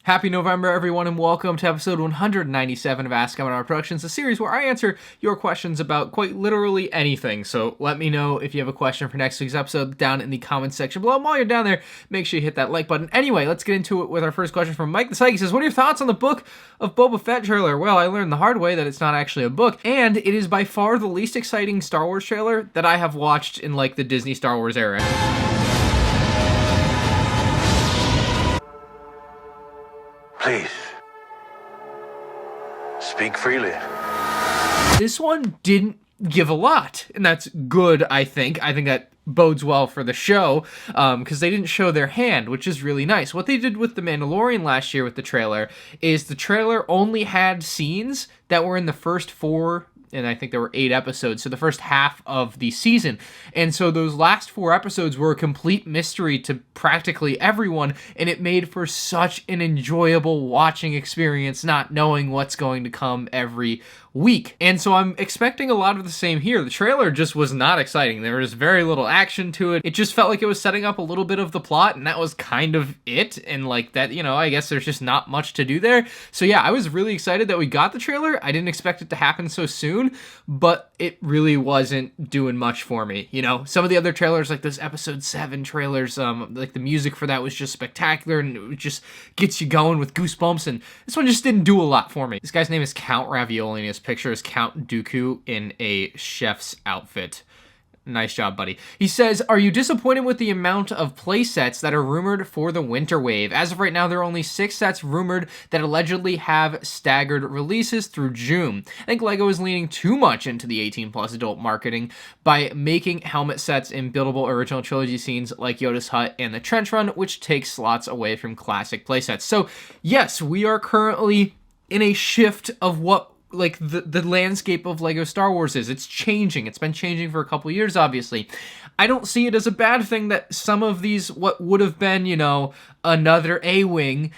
Happy November, everyone, and welcome to episode 197 of Ask M&R Productions, a series where I answer your questions about quite literally anything. So let me know if you have a question for next week's episode down in the comments section below. And while you're down there, make sure you hit that like button. Anyway, let's get into it with our first question from Mike the Psych. He says, what are your thoughts on the Book of Boba Fett trailer? Well, I learned the hard way that it's not actually a book, and it is by far the least exciting Star Wars trailer that I have watched in, like, the Disney Star Wars era. Please, speak freely. This one didn't give a lot, and that's good, I think. I think that bodes well for the show, because they didn't show their hand, which is really nice. What they did with The Mandalorian last year with the trailer is the trailer only had scenes that were in the first 4, and I think there were 8 episodes, so the first half of the season. And so those last 4 episodes were a complete mystery to practically everyone, and it made for such an enjoyable watching experience, not knowing what's going to come every week. And so I'm expecting a lot of the same here. The trailer just was not exciting. There was very little action to it. It just felt like it was setting up a little bit of the plot, and that was kind of it. And like that, I guess there's just not much to do there. So yeah, I was really excited that we got the trailer. I didn't expect it to happen so soon, but it really wasn't doing much for me. Some of the other trailers, like those episode 7 trailers, like the music for that was just spectacular, and it just gets you going with goosebumps, and this one just didn't do a lot for me. This guy's name is Count Ravioli, and his picture is Count Dooku in a chef's outfit. Nice job, buddy. He says, are you disappointed with the amount of play sets that are rumored for the Winter Wave? As of right now, there are only 6 sets rumored that allegedly have staggered releases through June. I think LEGO is leaning too much into the 18+ adult marketing by making helmet sets in buildable original trilogy scenes like Yoda's Hut and the Trench Run, which takes slots away from classic play sets. So, yes, we are currently in a shift of what the landscape of LEGO Star Wars is. It's changing. It's been changing for a couple years, obviously. I don't see it as a bad thing that some of these, what would have been, another A-Wing,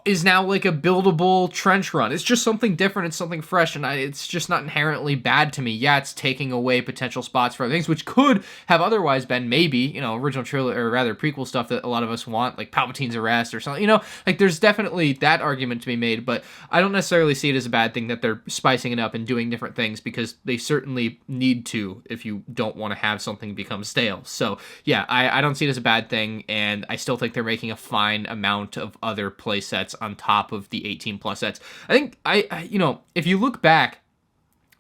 is now like a buildable trench run. It's just something different. It's something fresh, and it's just not inherently bad to me. Yeah, it's taking away potential spots for other things, which could have otherwise been maybe, original trilogy, or rather prequel stuff that a lot of us want, like Palpatine's arrest or something, like there's definitely that argument to be made, but I don't necessarily see it as a bad thing that they're spicing it up and doing different things, because they certainly need to if you don't want to have something become stale. So yeah, I don't see it as a bad thing, and I still think they're making a fine amount of other play sets on top of the 18+ sets. I think if you look back,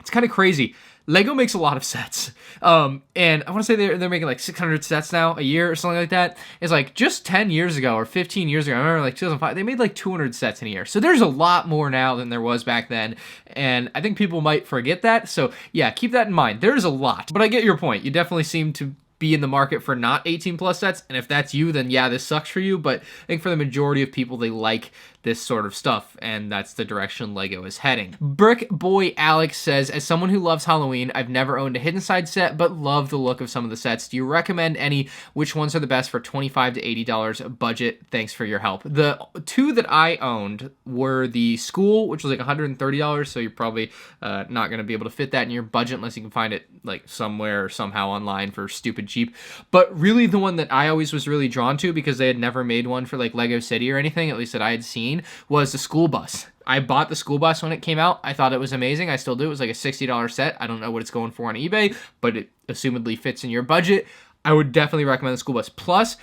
it's kind of crazy. LEGO makes a lot of sets, and I want to say they're making like 600 sets now a year or something like that. It's like just 10 years ago or 15 years ago, I remember like 2005, they made like 200 sets in a year. So there's a lot more now than there was back then, and I think people might forget that. So yeah, keep that in mind. There's a lot, but I get your point. You definitely seem to be in the market for not 18+ sets, and if that's you, then yeah, this sucks for you, but I think for the majority of people, they like this sort of stuff, and that's the direction LEGO is heading. Brick Boy Alex says, as someone who loves Halloween, I've never owned a Hidden Side set, but love the look of some of the sets. Do you recommend any? Which ones are the best for $25 to $80 budget? Thanks for your help. The 2 that I owned were the School, which was like $130, so you're probably not going to be able to fit that in your budget unless you can find it like somewhere or somehow online for stupid cheap. But really the one that I always was really drawn to, because they had never made one for like LEGO City or anything, at least that I had seen, was the school bus. I bought the school bus when it came out. I thought it was amazing. I still do. It was like a $60 set. I don't know what it's going for on eBay, but it assumedly fits in your budget. I would definitely recommend the school bus. Plus,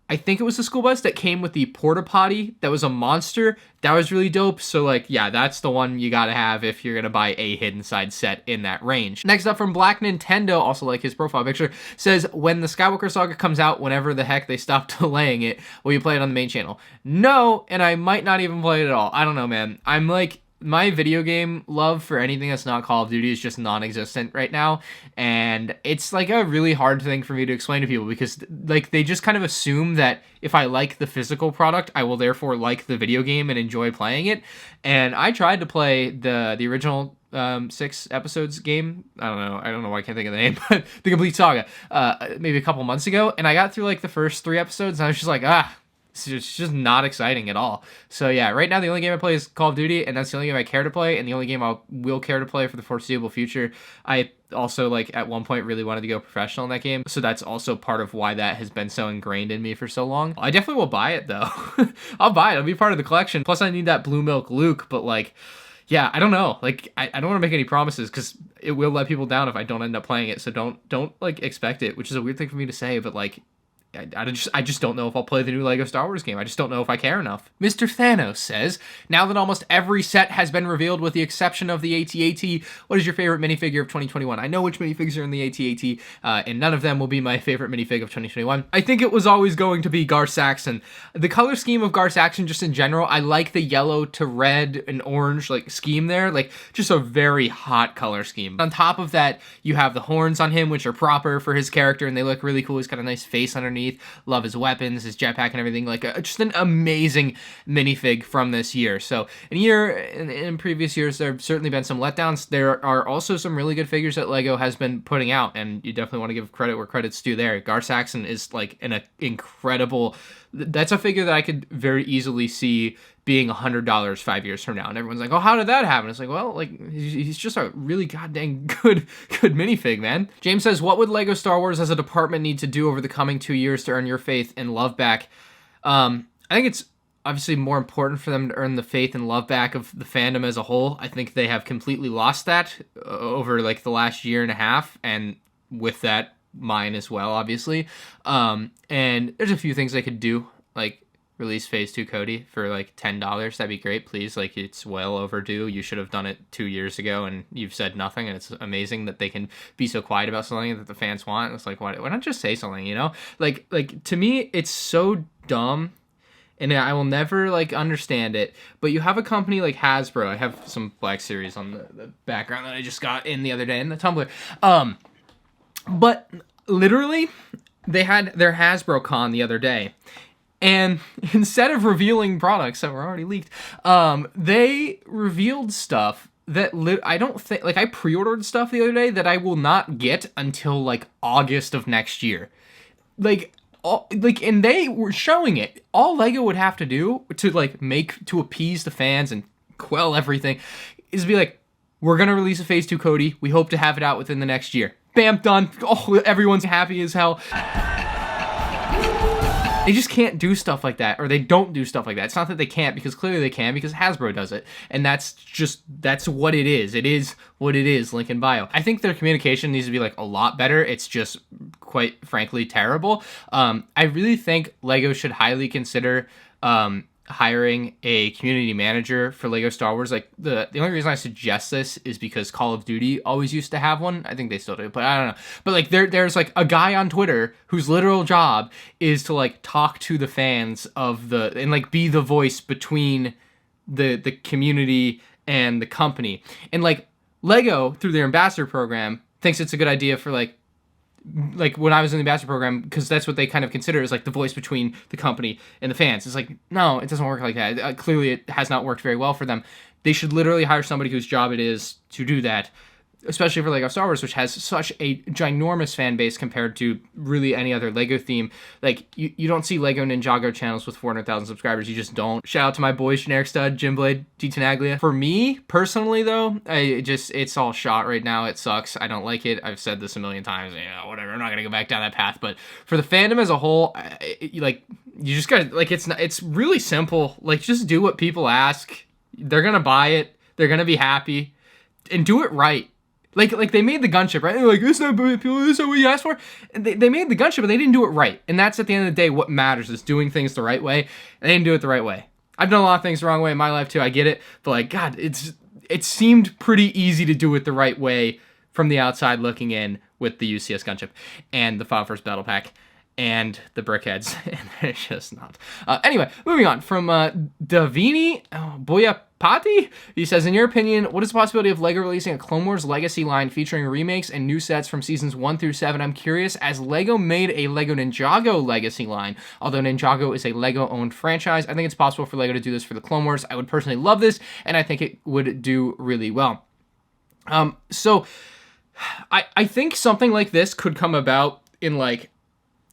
I think it was the school bus that came with the porta potty that was a monster. That was really dope. So like, yeah, that's the one you gotta have if you're gonna buy a Hidden Side set in that range. Next up from Black Nintendo, also like his profile picture, says, when the Skywalker Saga comes out, whenever the heck they stop delaying it, will you play it on the main channel? No, and I might not even play it at all. I don't know, man. I'm like, my video game love for anything that's not Call of Duty is just non-existent right now, and it's like a really hard thing for me to explain to people, because like they just kind of assume that if I like the physical product, I will therefore like the video game and enjoy playing it. And I tried to play the original 6 episodes game. I don't know why I can't think of the name, but the complete saga, maybe a couple months ago, and I got through like the first 3 episodes, and I was just like, It's just not exciting at all. So yeah, right now the only game I play is Call of Duty, and that's the only game I care to play, and the only game I will care to play for the foreseeable future. I also, like, at one point really wanted to go professional in that game, so that's also part of why that has been so ingrained in me for so long. I definitely will buy it, though. I'll buy it. It'll be part of the collection. Plus, I need that Blue Milk Luke, but, like, yeah, I don't know. Like, I don't want to make any promises, because it will let people down if I don't end up playing it, so don't, like, expect it, which is a weird thing for me to say, but, like, I just don't know if I'll play the new LEGO Star Wars game. I just don't know if I care enough. Mr. Thanos says, now that almost every set has been revealed with the exception of the AT-AT, what is your favorite minifigure of 2021? I know which minifigs are in the AT-AT, and none of them will be my favorite minifig of 2021. I think it was always going to be Gar Saxon. The color scheme of Gar Saxon, just in general, I like the yellow to red and orange, like, scheme there. Like, just a very hot color scheme. On top of that, you have the horns on him, which are proper for his character, and they look really cool. He's got a nice face underneath. Love his weapons, his jetpack, and everything. Like, just an amazing minifig from this year. So in previous years, there have certainly been some letdowns. There are also some really good figures that LEGO has been putting out, and you definitely want to give credit where credit's due there. Gar Saxon is, like, an incredible... That's a figure that I could very easily see being $100 5 years from now. And everyone's like, oh, how did that happen? It's like, well, like, he's just a really goddamn good minifig, man. James says, what would LEGO Star Wars as a department need to do over the coming 2 years to earn your faith and love back? I think it's obviously more important for them to earn the faith and love back of the fandom as a whole. I think they have completely lost that over, like, the last year and a half, and with that, mine as well, obviously. And there's a few things they could do, like release Phase 2 Cody for, like, $10. That'd be great, please. Like, it's well overdue. You should have done it 2 years ago, and you've said nothing, and it's amazing that they can be so quiet about something that the fans want. It's like, why not just say something, you know? Like, to me, it's so dumb, and I will never, like, understand it, but you have a company like Hasbro. I have some Black Series on the background that I just got in the other day in the Tumblr. But literally, they had their Hasbro Con the other day, and instead of revealing products that were already leaked, they revealed stuff that I don't think, like, I pre-ordered stuff the other day that I will not get until, like, August of next year. And they were showing it. All LEGO would have to do to, like, to appease the fans and quell everything is be like, we're gonna release a Phase 2 Cody. We hope to have it out within the next year. Bam, done. Oh, everyone's happy as hell. They just can't do stuff like that, or they don't do stuff like that. It's not that they can't, because clearly they can, because Hasbro does it. And that's what it is. It is what it is, link in bio. I think their communication needs to be, like, a lot better. It's just, quite frankly, terrible. I really think LEGO should highly consider hiring a community manager for LEGO Star Wars. Like, the only reason I suggest this is because Call of Duty always used to have one. I think they still do, but I don't know. But, like, there's like a guy on Twitter whose literal job is to, like, talk to the fans and, like, be the voice between the community and the company. And, like, LEGO, through their ambassador program, thinks it's a good idea for, like, when I was in the ambassador program, because that's what they kind of consider as, like, the voice between the company and the fans. It's like, no, it doesn't work like that. Clearly, it has not worked very well for them. They should literally hire somebody whose job it is to do that, especially for LEGO Star Wars, which has such a ginormous fan base compared to really any other LEGO theme. Like, you don't see LEGO Ninjago channels with 400,000 subscribers. You just don't. Shout out to my boys, Generic Stud, Jim Blade, D. Tenaglia. For me, personally, though, it's all shot right now. It sucks. I don't like it. I've said this a million times. Yeah, whatever. I'm not going to go back down that path. But for the fandom as a whole, you just got to, like, it's really simple. Like, just do what people ask. They're going to buy it. They're going to be happy. And do it right. Like they made the gunship, right? They're like, this is not what you asked for. And they made the gunship, but they didn't do it right. And that's, at the end of the day, what matters, is doing things the right way. And they didn't do it the right way. I've done a lot of things the wrong way in my life too. I get it. But, like, God, it seemed pretty easy to do it the right way from the outside looking in with the UCS gunship and the File First Battle Pack and the brickheads. And they're just not. Anyway, moving on from Davini Boyapati. He says, in your opinion, what is the possibility of LEGO releasing a Clone Wars Legacy line featuring remakes and new sets from seasons 1 through 7? I'm curious, as LEGO made a LEGO Ninjago Legacy line. Although Ninjago is a LEGO-owned franchise, I think it's possible for LEGO to do this for the Clone Wars. I would personally love this, and I think it would do really well. So I think something like this could come about in, like,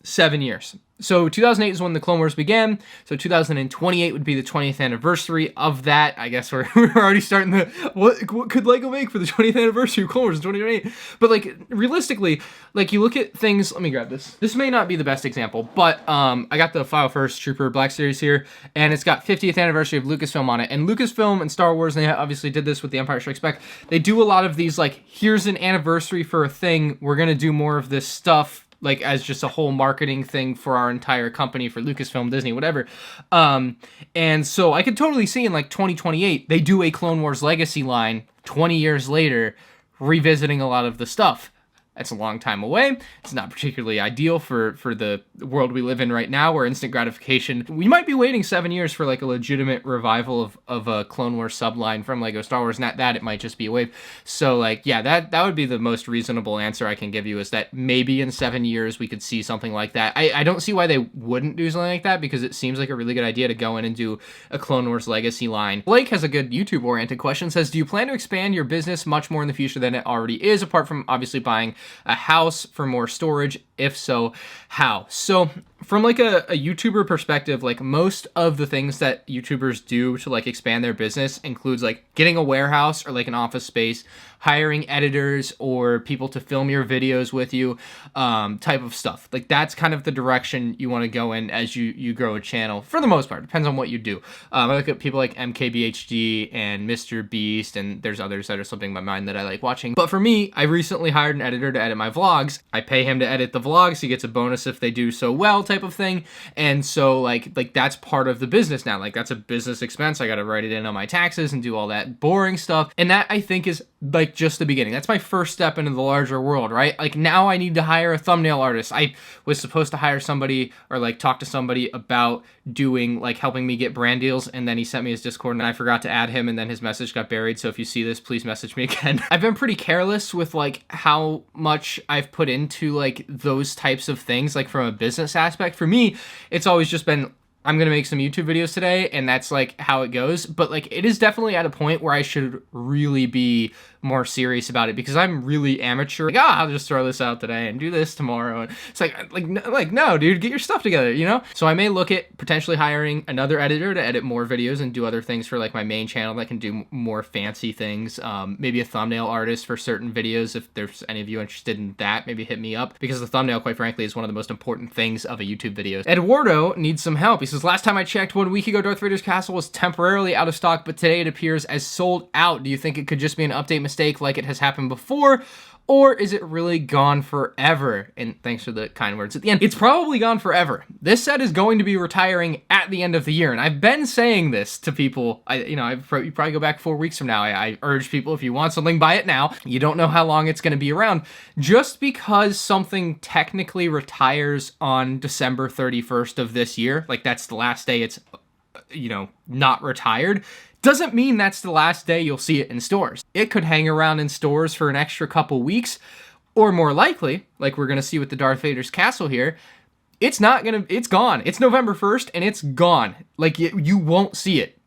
7 years. So 2008 is when the Clone Wars began. So 2028 would be the 20th anniversary of that. I guess we're already starting the what could LEGO make for the 20th anniversary of Clone Wars in 2028? But like realistically, like you look at things. Let me grab this. This may not be the best example, but I got the File First Trooper Black Series here, and it's got 50th anniversary of Lucasfilm on it. And Lucasfilm and Star Wars, and they obviously did this with The Empire Strikes Back. They do a lot of these like, here's an anniversary for a thing. We're gonna do more of this stuff, like as just a whole marketing thing for our entire company, for Lucasfilm, Disney, whatever. And so I could totally see in like 2028, they do a Clone Wars Legacy line 20 years later, revisiting a lot of the stuff. That's a long time away. It's not particularly ideal for the world we live in right now, where instant gratification. We might be waiting 7 years for like a legitimate revival of a Clone Wars subline from LEGO Star Wars. Not that, it might just be a wave. So like, yeah, that would be the most reasonable answer I can give you, is that maybe in 7 years we could see something like that. I don't see why they wouldn't do something like that, because it seems like a really good idea to go in and do a Clone Wars Legacy line. Blake has a good YouTube-oriented question. Says, do you plan to expand your business much more in the future than it already is, apart from obviously buying a house for more storage? If so, how? So from like a YouTuber perspective, like most of the things that YouTubers do to like expand their business includes like getting a warehouse or like an office space, hiring editors or people to film your videos with you, type of stuff. Like that's kind of the direction you want to go in as you grow a channel, for the most part. Depends on what you do. I look at people like MKBHD and Mr. Beast, and there's others that are slipping my mind that I like watching. But for me, I recently hired an editor to edit my vlogs. I pay him to edit the vlogs. He gets a bonus if they do so well, type of thing. And so like that's part of the business now. Like that's a business expense. I got to write it in on my taxes and do all that boring stuff. And that, I think, is like just the beginning. That's my first step into the larger world, right? Like now I need to hire a thumbnail artist. I was supposed to hire somebody or like talk to somebody about doing like helping me get brand deals, and then he sent me his Discord and I forgot to add him, and then his message got buried. So if you see this, please message me again. I've been pretty careless with like how much I've put into like those types of things, like from a business aspect. For me, it's always just been, I'm going to make some YouTube videos today, and that's like how it goes. But like it is definitely at a point where I should really be more serious about it, because I'm really amateur. Like, I'll just throw this out today and do this tomorrow. And it's like no, dude, get your stuff together, you know? So I may look at potentially hiring another editor to edit more videos and do other things for like my main channel that can do more fancy things. Maybe a thumbnail artist for certain videos. If there's any of you interested in that, maybe hit me up, because the thumbnail, quite frankly, is one of the most important things of a YouTube video. Eduardo needs some help. He says, last time I checked 1 week ago, Darth Vader's castle was temporarily out of stock, but today it appears as sold out. Do you think it could just be an update mistake like it has happened before, or is it really gone forever? And thanks for the kind words at the end. It's probably gone forever. This set is going to be retiring at the end of the year, and I've been saying this to people. You probably go back 4 weeks from now. I urge people, if you want something, buy it now. You don't know how long it's going to be around. Just because something technically retires on December 31st of this year, like that's the last day it's, not retired, doesn't mean that's the last day you'll see it in stores. It could hang around in stores for an extra couple weeks, or more likely, like we're going to see with the Darth Vader's castle here, it's gone. It's November 1st and it's gone. Like you won't see it.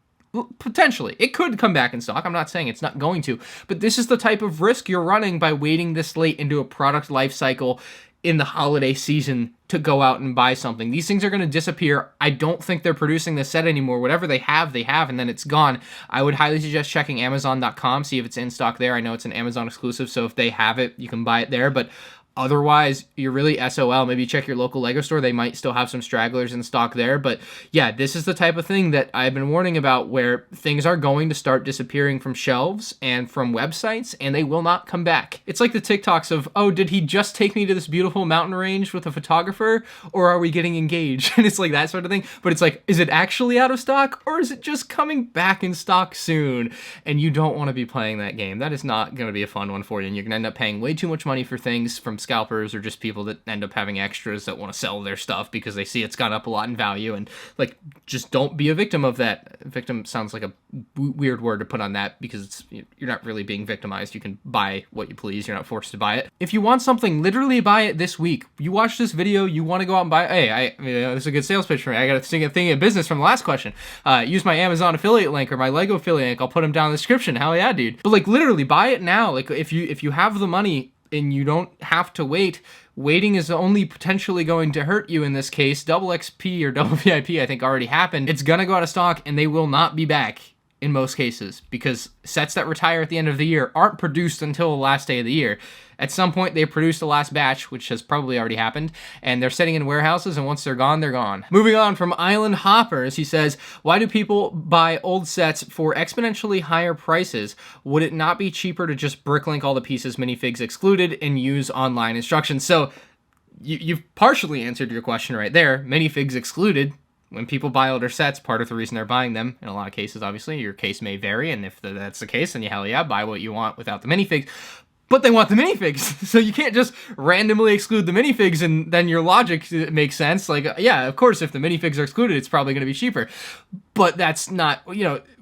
Potentially. It could come back in stock. I'm not saying it's not going to, but this is the type of risk you're running by waiting this late into a product life cycle in the holiday season to go out and buy something. These things are going to disappear. I don't think they're producing this set anymore. Whatever they have, and then it's gone. I would highly suggest checking Amazon.com, see if it's in stock there. I know it's an Amazon exclusive, so if they have it, you can buy it there, but otherwise, you're really SOL. Maybe check your local LEGO store. They might still have some stragglers in stock there. But yeah, this is the type of thing that I've been warning about, where things are going to start disappearing from shelves and from websites, and they will not come back. It's like the TikToks of, oh, did he just take me to this beautiful mountain range with a photographer, or are we getting engaged? And it's like that sort of thing. But it's like, is it actually out of stock, or is it just coming back in stock soon? And you don't want to be playing that game. That is not going to be a fun one for you, and you're going to end up paying way too much money for things from scalpers, or just people that end up having extras that want to sell their stuff because they see it's gone up a lot in value. And like, just don't be a victim of that. Victim sounds like a weird word to put on that, because you're not really being victimized. You can buy what you please. You're not forced to buy it. If you want something, literally buy it this week. You watch this video, you want to go out and buy it. Hey, this is a good sales pitch for me. I got a thing of business from the last question. Use my Amazon affiliate link or my LEGO affiliate link. I'll put them down in the description. Hell yeah, dude. But like, literally buy it now. Like if you have the money and you don't have to wait, Waiting is only potentially going to hurt you in this case. Double XP or double VIP, I think, already happened. It's gonna go out of stock, and they will not be back in most cases, because sets that retire at the end of the year aren't produced until the last day of the year. At some point, they produce the last batch, which has probably already happened, and they're sitting in warehouses, and once they're gone, they're gone. Moving on from Island Hoppers, he says, why do people buy old sets for exponentially higher prices? Would it not be cheaper to just bricklink all the pieces, minifigs excluded, and use online instructions? So, you've partially answered your question right there. Minifigs excluded. When people buy older sets, part of the reason they're buying them, in a lot of cases, obviously, your case may vary, and if that's the case, then hell yeah, buy what you want without the minifigs. But they want the minifigs, so you can't just randomly exclude the minifigs, and then your logic makes sense. Like, yeah, of course, if the minifigs are excluded, it's probably going to be cheaper. But that's not,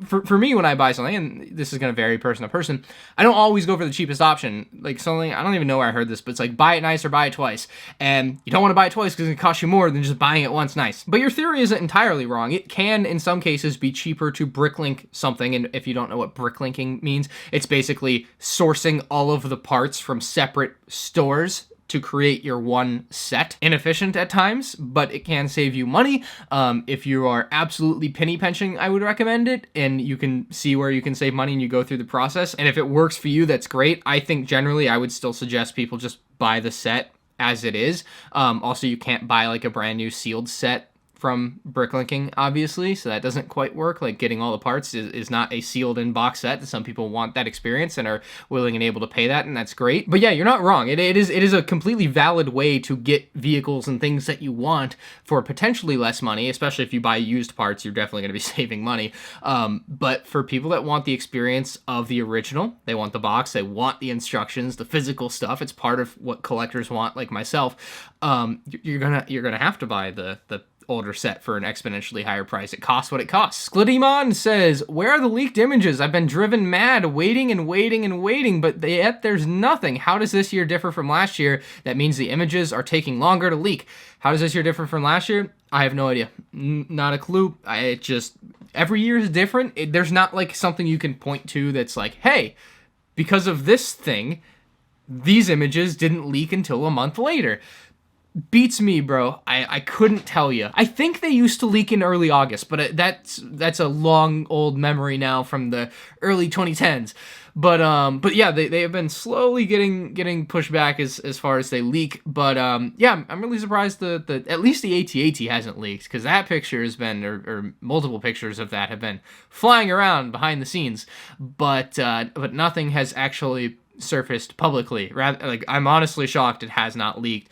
for me, when I buy something, and this is going to vary person to person, I don't always go for the cheapest option. Like, something, I don't even know where I heard this, but it's like, buy it nice or buy it twice. And you don't want to buy it twice because it costs you more than just buying it once nice. But your theory isn't entirely wrong. It can, in some cases, be cheaper to bricklink something, and if you don't know what bricklinking means, it's basically sourcing all of the parts from separate stores to create your one set. Inefficient at times, but it can save you money. If you are absolutely penny pinching, I would recommend it, and you can see where you can save money and you go through the process. And if it works for you, that's great. I think generally I would still suggest people just buy the set as it is. Also, you can't buy like a brand new sealed set from bricklinking, obviously, so that doesn't quite work. Like, getting all the parts is not a sealed in box set. Some people want that experience and are willing and able to pay that, and that's great. But yeah, you're not wrong. It is a completely valid way to get vehicles and things that you want for potentially less money, especially if you buy used parts. You're definitely going to be saving money. But for people that want the experience of the original, they want the box, they want the instructions, the physical stuff. It's part of what collectors want, like myself. You're gonna have to buy the older set for an exponentially higher price. It costs what it costs. Sklidimon says, where are the leaked images? I've been driven mad, waiting and waiting and waiting, but yet there's nothing. How does this year differ from last year? That means the images are taking longer to leak. How does this year differ from last year? I have no idea. Not a clue. Every year is different. There's not like something you can point to that's like, hey, because of this thing, these images didn't leak until a month later. Beats me, bro. I couldn't tell you. I think they used to leak in early August, but that's a long old memory now from the early 2010s. But yeah, they have been slowly getting pushed back as far as they leak. But yeah, I'm really surprised the at least the AT-AT hasn't leaked, because that picture has been, or multiple pictures of that have been flying around behind the scenes. But nothing has actually surfaced publicly. Rather, like, I'm honestly shocked it has not leaked.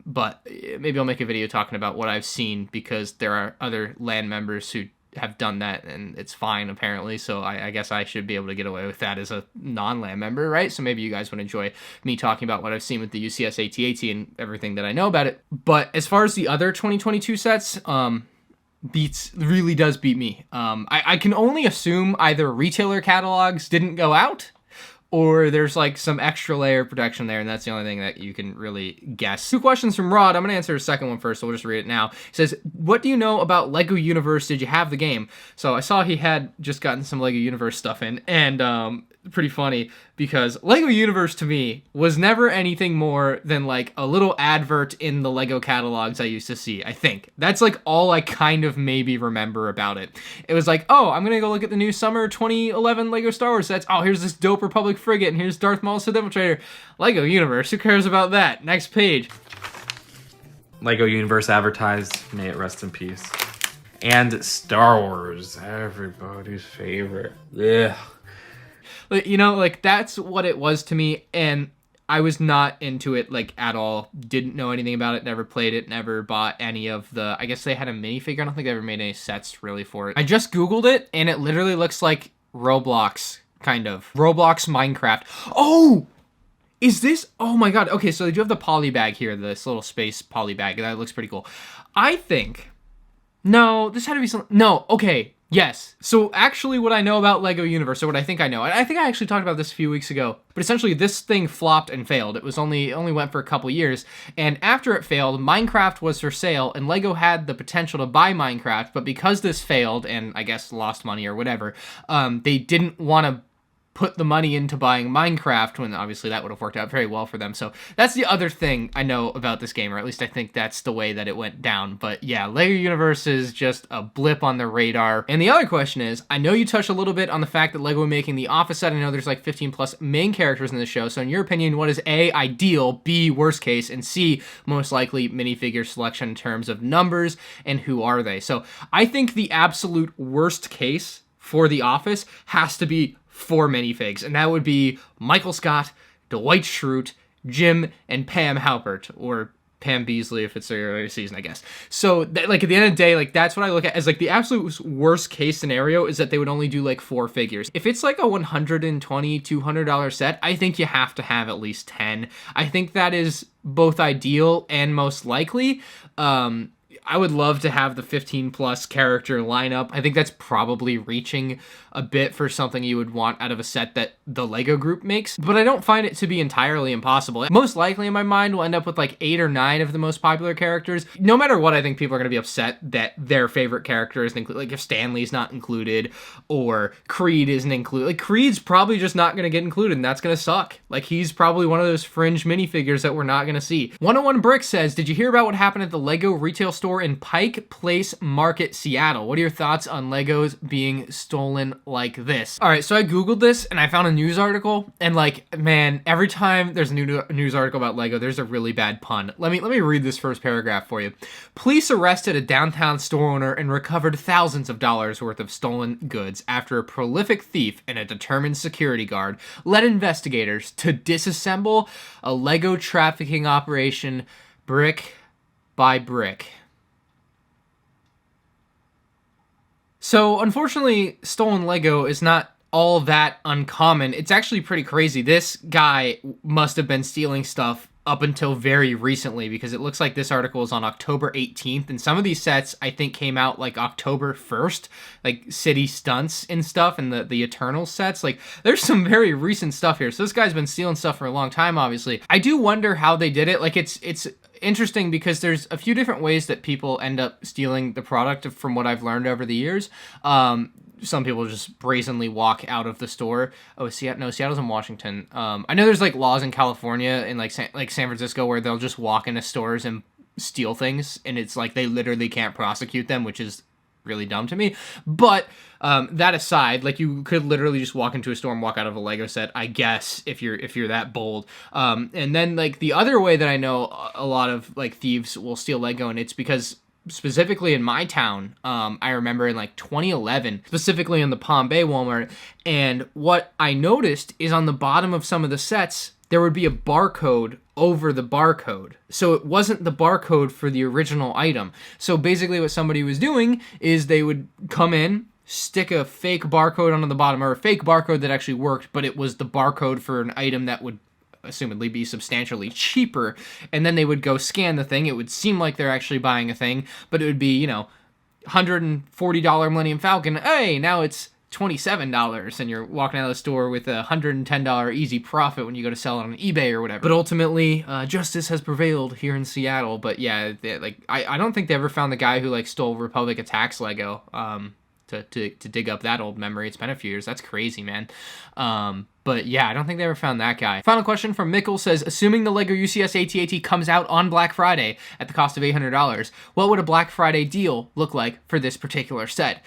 But maybe I'll make a video talking about what I've seen, because there are other LAN members who have done that, and it's fine apparently. So I guess I should be able to get away with that as a non-LAN member, right? So maybe you guys would enjoy me talking about what I've seen with the UCS AT-AT and everything that I know about it. But as far as the other 2022 sets, really does beat me. I can only assume either retailer catalogs didn't go out, or there's like some extra layer of protection there, and that's the only thing that you can really guess. 2 questions from Rod. I'm going to answer the second one first, so we'll just read it now. He says, what do you know about LEGO Universe? Did you have the game? So I saw he had just gotten some LEGO Universe stuff in, and pretty funny, because LEGO Universe to me was never anything more than like a little advert in the LEGO catalogs I used to see, I think. That's like all I kind of maybe remember about it. It was like, oh, I'm going to go look at the new summer 2011 LEGO Star Wars sets. Oh, here's this dope Republic frigate, and here's Darth Maul Sith Infiltrator. LEGO Universe, who cares about that? Next page. LEGO Universe advertised, may it rest in peace. And Star Wars, everybody's favorite. Yeah. You know, like, that's what it was to me, and I was not into it, like, at all. Didn't know anything about it, never played it, never bought any of the... I guess they had a minifigure. I don't think they ever made any sets, really, for it. I just Googled it, and it literally looks like Roblox, kind of. Roblox Minecraft. Oh! Is this... Oh, my God. Okay, so they do have the poly bag here, this little space poly bag. That looks pretty cool. I think... No, this had to be some... No, okay. Yes. So actually what I know about LEGO Universe, or what I think I know, and I think I actually talked about this a few weeks ago, but essentially this thing flopped and failed. It was only went for a couple years, and after it failed, Minecraft was for sale, and LEGO had the potential to buy Minecraft, but because this failed, and I guess lost money or whatever, they didn't want to put the money into buying Minecraft, when obviously that would have worked out very well for them. So that's the other thing I know about this game, or at least I think that's the way that it went down. But yeah, LEGO Universe is just a blip on the radar. And the other question is, I know you touched a little bit on the fact that LEGO are making the Office set. I know there's like 15 plus main characters in the show. So in your opinion, what is A, ideal, B, worst case, and C, most likely minifigure selection in terms of numbers, and who are they? So I think the absolute worst case for the Office has to be 4 minifigs, and that would be Michael Scott, Dwight Schrute, Jim, and Pam Halpert, or Pam Beasley if it's the earlier season, I guess. So, like, at the end of the day, like, that's what I look at as, like, the absolute worst case scenario is that they would only do, like, 4 figures. If it's, like, a $120, $200 set, I think you have to have at least 10. I think that is both ideal and most likely. I would love to have the 15 plus character lineup. I think that's probably reaching a bit for something you would want out of a set that the LEGO group makes, but I don't find it to be entirely impossible. Most likely in my mind, we'll end up with like 8 or 9 of the most popular characters. No matter what, I think people are going to be upset that their favorite character isn't included. Like if Stanley's not included or Creed isn't included. Like Creed's probably just not going to get included, and that's going to suck. Like he's probably one of those fringe minifigures that we're not going to see. 101 Brick says, did you hear about what happened at the LEGO retail store in Pike Place Market, Seattle? What are your thoughts on Legos being stolen like this? All right, so I Googled this and I found a news article, and like, man, every time there's a new news article about Lego, there's a really bad pun. Let me read this first paragraph for you. Police arrested a downtown store owner and recovered thousands of dollars worth of stolen goods after a prolific thief and a determined security guard led investigators to disassemble a Lego trafficking operation brick by brick. So, unfortunately, stolen Lego is not all that uncommon. It's actually pretty crazy. This guy must have been stealing stuff up until very recently, because it looks like this article is on October 18th, and some of these sets, I think, came out, like, October 1st, like, City Stunts and stuff, and the Eternal sets. Like, there's some very recent stuff here. So this guy's been stealing stuff for a long time, obviously. I do wonder how they did it. Like, it's interesting because there's a few different ways that people end up stealing the product from what I've learned over the years. Some people just brazenly walk out of the store. Oh, Seattle's in Washington. I know there's like laws in California and like San Francisco where they'll just walk into stores and steal things, and it's like they literally can't prosecute them, which is really dumb to me. But that aside, like you could literally just walk into a store and walk out of a Lego set, I guess, if you're that bold. And then like the other way that I know a lot of like thieves will steal Lego, and it's because specifically in my town, I remember in like 2011, specifically in the Palm Bay Walmart, and what I noticed is on the bottom of some of the sets, there would be a barcode over the barcode. So it wasn't the barcode for the original item. So basically what somebody was doing is they would come in, stick a fake barcode onto the bottom, or a fake barcode that actually worked, but it was the barcode for an item that would assumedly be substantially cheaper, and then they would go scan the thing. It would seem like they're actually buying a thing, but it would be, you know, $140 Millennium Falcon. Hey, now it's $27, and you're walking out of the store with a $110 easy profit when you go to sell it on eBay or whatever. But ultimately, justice has prevailed here in Seattle. But yeah, I don't think they ever found the guy who like stole Republic Attacks Lego. To dig up that old memory. It's been a few years. That's crazy, man. But yeah, I don't think they ever found that guy. Final question from Mickle says, assuming the LEGO UCS AT-AT comes out on Black Friday at the cost of $800, what would a Black Friday deal look like for this particular set?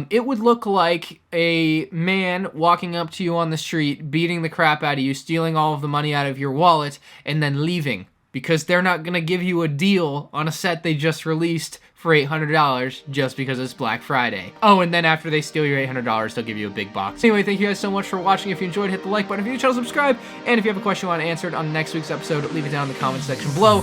It would look like a man walking up to you on the street, beating the crap out of you, stealing all of the money out of your wallet, and then leaving. Because they're not going to give you a deal on a set they just released for $800 just because it's Black Friday. Oh, and then after they steal your $800, they'll give you a big box. Anyway, thank you guys so much for watching. If you enjoyed, hit the like button. If you're new to the channel, subscribe. And if you have a question you want answered on next week's episode, leave it down in the comments section below.